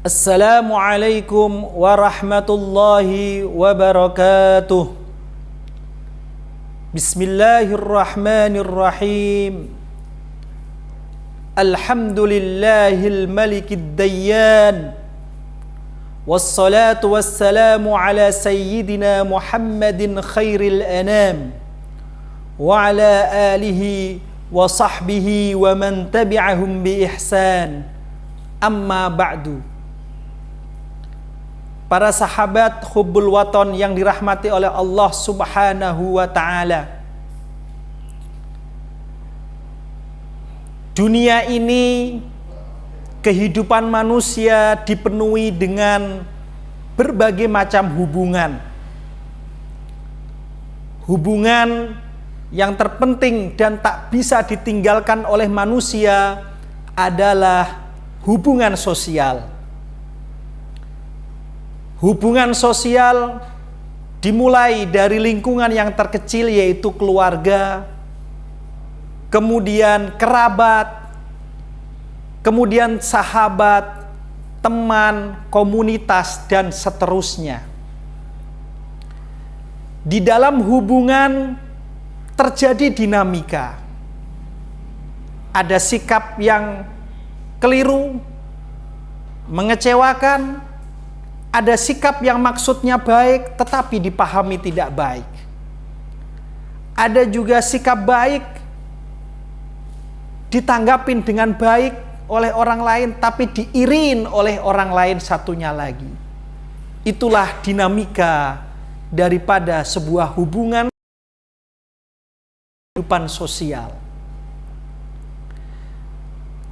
Assalamualaikum warahmatullahi wabarakatuh. Bismillahirrahmanirrahim. Alhamdulillahil malikid dayyan. Wassalatu wassalamu ala sayyidina Muhammadin khairil anam. Wa ala alihi wa sahbihi wa man tabi'ahum bi ihsan. Amma ba'du. Para sahabat hubbul waton yang dirahmati oleh Allah Subhanahu wa ta'ala. Dunia ini, kehidupan manusia dipenuhi dengan berbagai macam hubungan. Hubungan yang terpenting dan tak bisa ditinggalkan oleh manusia adalah hubungan sosial. Hubungan sosial dimulai dari lingkungan yang terkecil, yaitu keluarga, kemudian kerabat, kemudian sahabat, teman, komunitas, dan seterusnya. Di dalam hubungan terjadi dinamika. Ada sikap yang keliru, mengecewakan. Ada sikap yang maksudnya baik tetapi dipahami tidak baik. Ada juga sikap baik ditanggapin dengan baik oleh orang lain tapi diirin oleh orang lain satunya lagi. Itulah dinamika daripada sebuah hubungan kehidupan sosial.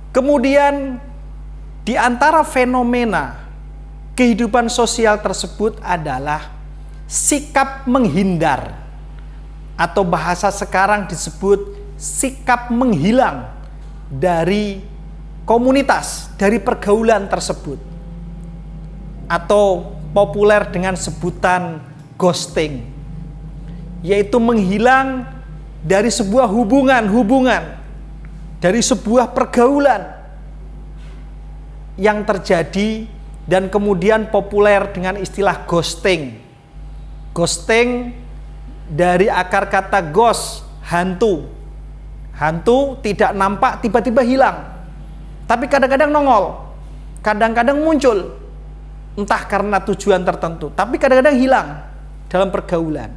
Kemudian di antara fenomena kehidupan sosial tersebut adalah sikap menghindar, atau bahasa sekarang disebut sikap menghilang dari komunitas, dari pergaulan tersebut, atau populer dengan sebutan ghosting, yaitu menghilang dari sebuah hubungan, dari sebuah pergaulan yang terjadi dan kemudian populer dengan istilah ghosting. Ghosting dari akar kata ghost, hantu. Hantu tidak nampak, tiba-tiba hilang. Tapi kadang-kadang nongol, kadang-kadang muncul, entah karena tujuan tertentu, tapi kadang-kadang hilang dalam pergaulan.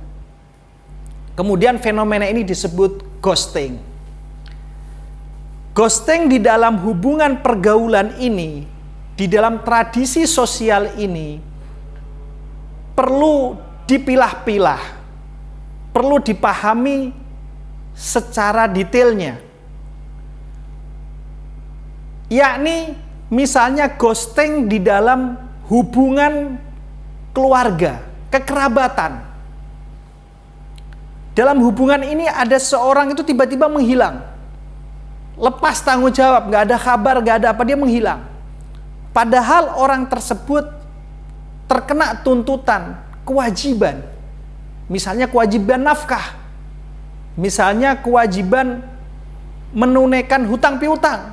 Kemudian fenomena ini disebut ghosting. Ghosting di dalam hubungan pergaulan ini, di dalam tradisi sosial ini, perlu dipilah-pilah, perlu dipahami secara detailnya. Yakni misalnya ghosting di dalam hubungan keluarga, kekerabatan. Dalam hubungan ini ada seorang itu tiba-tiba menghilang, lepas tanggung jawab, gak ada kabar, gak ada apa, dia menghilang. Padahal orang tersebut terkena tuntutan, kewajiban. Misalnya kewajiban nafkah. Misalnya kewajiban menunaikan hutang piutang.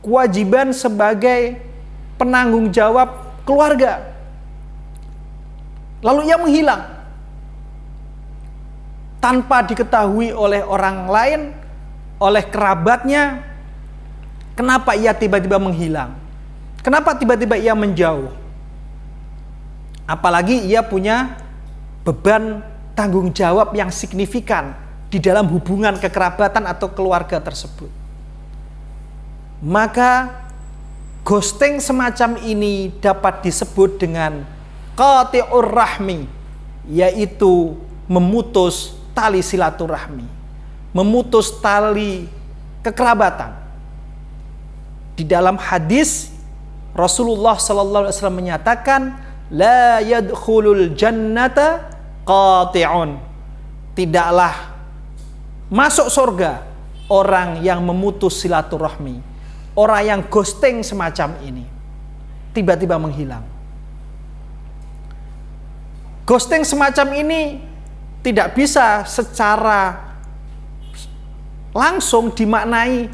Kewajiban sebagai penanggung jawab keluarga. Lalu ia menghilang. Tanpa diketahui oleh orang lain, oleh kerabatnya. Kenapa ia tiba-tiba menghilang? Kenapa tiba-tiba ia menjauh? Apalagi ia punya beban tanggung jawab yang signifikan di dalam hubungan kekerabatan atau keluarga tersebut. Maka ghosting semacam ini dapat disebut dengan qati'ur rahmi, yaitu memutus tali silaturahmi, memutus tali kekerabatan. Di dalam hadis Rasulullah sallallahu alaihi wasallam menyatakan, la yadkhulul jannata qati'un. Tidaklah masuk surga orang yang memutus silaturahmi, orang yang ghosting semacam ini, tiba-tiba menghilang. Ghosting semacam ini tidak bisa secara langsung dimaknai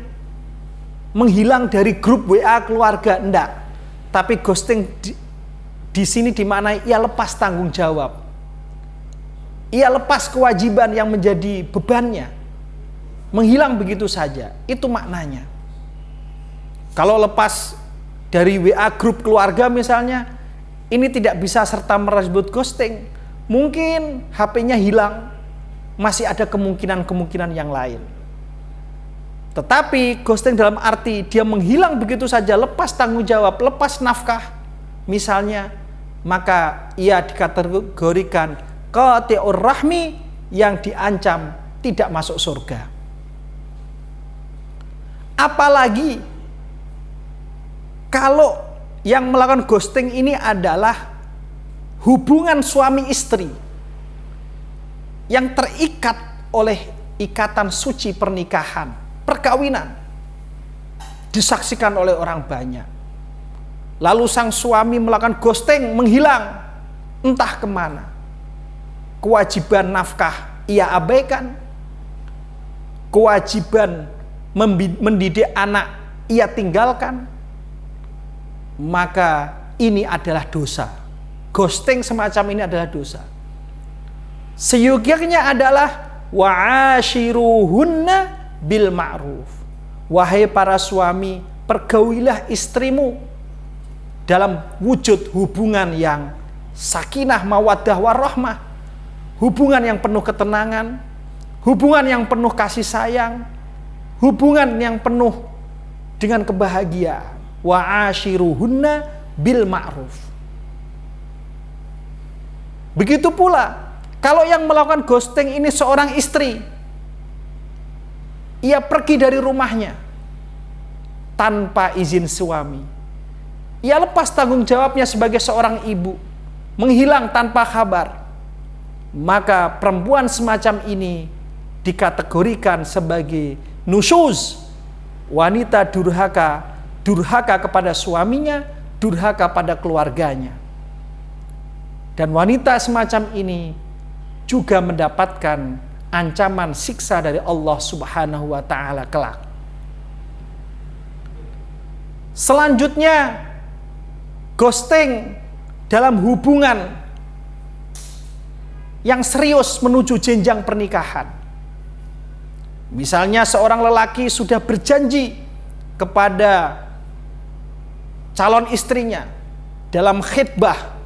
menghilang dari grup WA keluarga, enggak. Tapi ghosting di sini dimaknai ia lepas tanggung jawab. Ia lepas kewajiban yang menjadi bebannya. Menghilang begitu saja. Itu maknanya. Kalau lepas dari WA grup keluarga misalnya, ini tidak bisa serta-merta disebut ghosting. Mungkin HP-nya hilang. Masih ada kemungkinan-kemungkinan yang lain. Tetapi ghosting dalam arti dia menghilang begitu saja, lepas tanggung jawab, lepas nafkah misalnya, maka ia dikategorikan qati'ur rahmi yang diancam tidak masuk surga. Apalagi kalau yang melakukan ghosting ini adalah hubungan suami istri yang terikat oleh ikatan suci pernikahan, perkawinan, disaksikan oleh orang banyak. Lalu sang suami melakukan ghosting, menghilang entah kemana. Kewajiban nafkah ia abaikan, kewajiban mendidik anak ia tinggalkan, maka ini adalah dosa. Ghosting semacam ini adalah dosa. Seyogianya adalah wa'ashiruhunna bil ma'ruf. Wahai para suami, pergaulilah istrimu dalam wujud hubungan yang sakinah mawaddah warahmah, hubungan yang penuh ketenangan, hubungan yang penuh kasih sayang, hubungan yang penuh dengan kebahagiaan. Wa'ashiruhunna bil ma'ruf. Begitu pula kalau yang melakukan ghosting ini seorang istri, ia pergi dari rumahnya tanpa izin suami. Ia lepas tanggung jawabnya sebagai seorang ibu, menghilang tanpa kabar. Maka perempuan semacam ini dikategorikan sebagai nusyuz, wanita durhaka, durhaka kepada suaminya, durhaka pada keluarganya. Dan wanita semacam ini juga mendapatkan ancaman siksa dari Allah Subhanahu wa taala kelak. Selanjutnya, ghosting dalam hubungan yang serius menuju jenjang pernikahan. Misalnya seorang lelaki sudah berjanji kepada calon istrinya dalam khitbah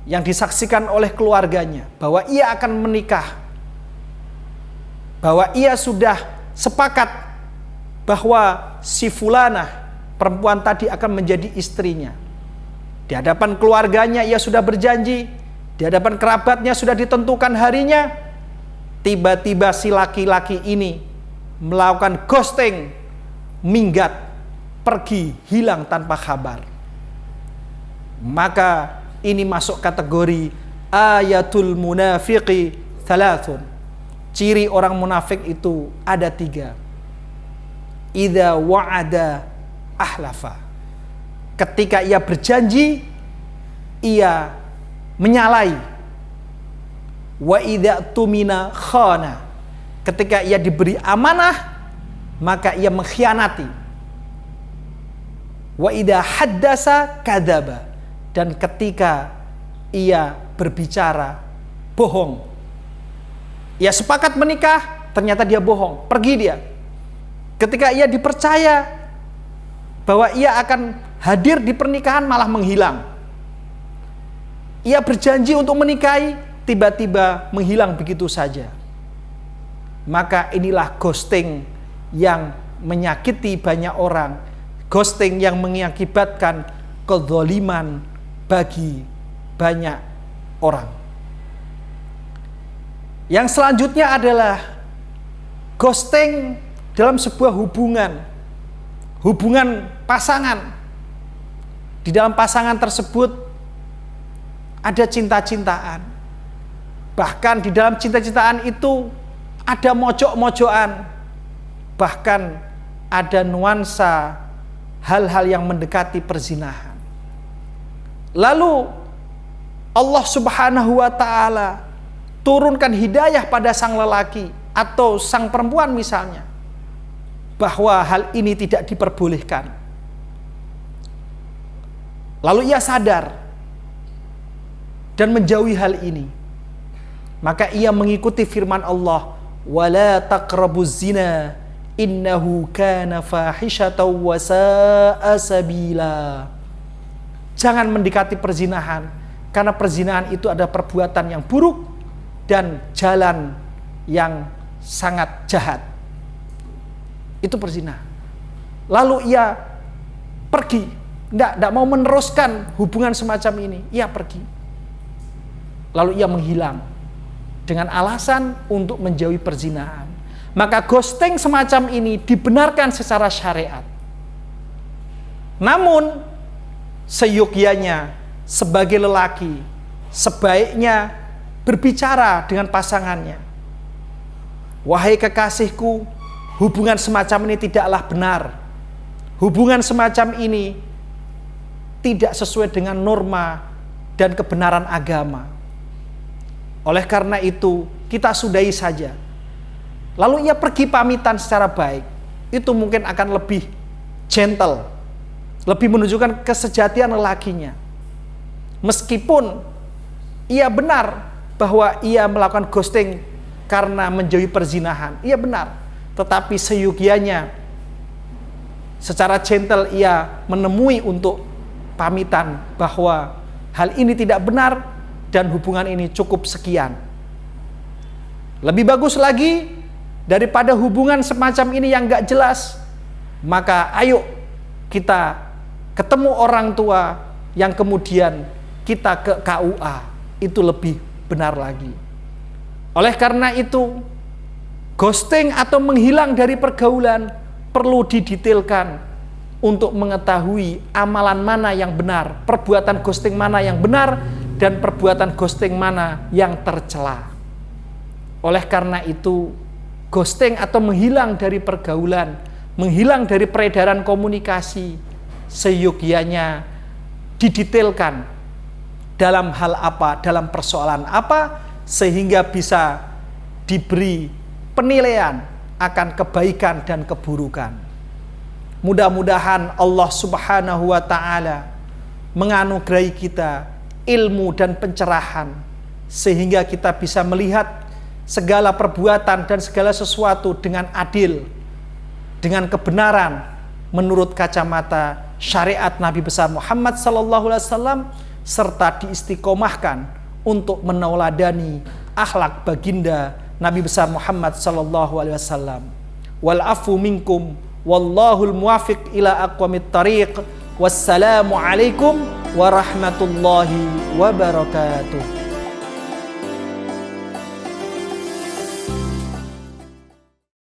yang disaksikan oleh keluarganya bahwa ia akan menikah, bahwa ia sudah sepakat bahwa si fulanah, perempuan tadi, akan menjadi istrinya. Di hadapan keluarganya ia sudah berjanji, di hadapan kerabatnya sudah ditentukan harinya. Tiba-tiba si laki-laki ini melakukan ghosting, minggat, pergi, hilang tanpa kabar. Maka ini masuk kategori ayatul munafiqi thalathun. Ciri orang munafik itu ada 3. Idza wa'ada ahlafa. Ketika ia berjanji, ia menyalahi. Wa idza tumina khana. Ketika ia diberi amanah, maka ia mengkhianati. Wa idza haddasa kadzaba. Dan ketika ia berbicara, bohong. Ia sepakat menikah, ternyata dia bohong, pergi dia. Ketika ia dipercaya bahwa ia akan hadir di pernikahan, malah menghilang. Ia berjanji untuk menikahi, tiba-tiba menghilang begitu saja. Maka inilah ghosting yang menyakiti banyak orang, ghosting yang mengakibatkan kezaliman bagi banyak orang. Yang selanjutnya adalah ghosting dalam sebuah hubungan pasangan. Di dalam pasangan tersebut ada cinta-cintaan. Bahkan di dalam cinta-cintaan itu ada mojok-mojokan. Bahkan ada nuansa hal-hal yang mendekati perzinahan. Lalu Allah Subhanahu wa taala turunkan hidayah pada sang lelaki atau sang perempuan misalnya, bahwa hal ini tidak diperbolehkan. Lalu ia sadar dan menjauhi hal ini. Maka ia mengikuti firman Allah, wala taqrabuz zina innahu kana fahishatan wa sa'a sabila. Jangan mendekati perzinahan, karena perzinahan itu ada perbuatan yang buruk dan jalan yang sangat jahat. Itu perzinahan. Lalu ia pergi, tidak mau meneruskan hubungan semacam ini. Ia pergi. Lalu ia menghilang dengan alasan untuk menjauhi perzinahan. Maka ghosting semacam ini dibenarkan secara syariat. Namun seyogyanya sebagai lelaki sebaiknya berbicara dengan pasangannya. Wahai kekasihku, hubungan semacam ini tidaklah benar. Hubungan semacam ini tidak sesuai dengan norma dan kebenaran agama. Oleh karena itu, kita sudahi saja. Lalu ia pergi pamitan secara baik. Itu mungkin akan lebih gentle, lebih menunjukkan kesejatian lelakinya. Meskipun ia benar bahwa ia melakukan ghosting karena menjauhi perzinahan, ia benar. Tetapi seyogyanya secara gentle ia menemui untuk pamitan bahwa hal ini tidak benar dan hubungan ini cukup sekian. Lebih bagus lagi daripada hubungan semacam ini yang gak jelas, maka ayo kita ketemu orang tua yang kemudian kita ke KUA, itu lebih benar lagi. Oleh karena itu, ghosting atau menghilang dari pergaulan perlu didetailkan untuk mengetahui amalan mana yang benar, perbuatan ghosting mana yang benar, dan perbuatan ghosting mana yang tercela. Oleh karena itu, ghosting atau menghilang dari pergaulan, menghilang dari peredaran komunikasi, seyogyanya didetailkan dalam hal apa, dalam persoalan apa, sehingga bisa diberi penilaian akan kebaikan dan keburukan. Mudah-mudahan Allah Subhanahu wa ta'ala menganugerahi kita ilmu dan pencerahan, sehingga kita bisa melihat segala perbuatan dan segala sesuatu dengan adil, dengan kebenaran menurut kacamata syariat Nabi besar Muhammad SAW, serta diistiqomahkan untuk menauladani akhlak baginda Nabi besar Muhammad SAW. Wal afu minkum wallahul muwafiq ila aqwamit tariq. Wassalamu alaikum warahmatullahi wabarakatuh.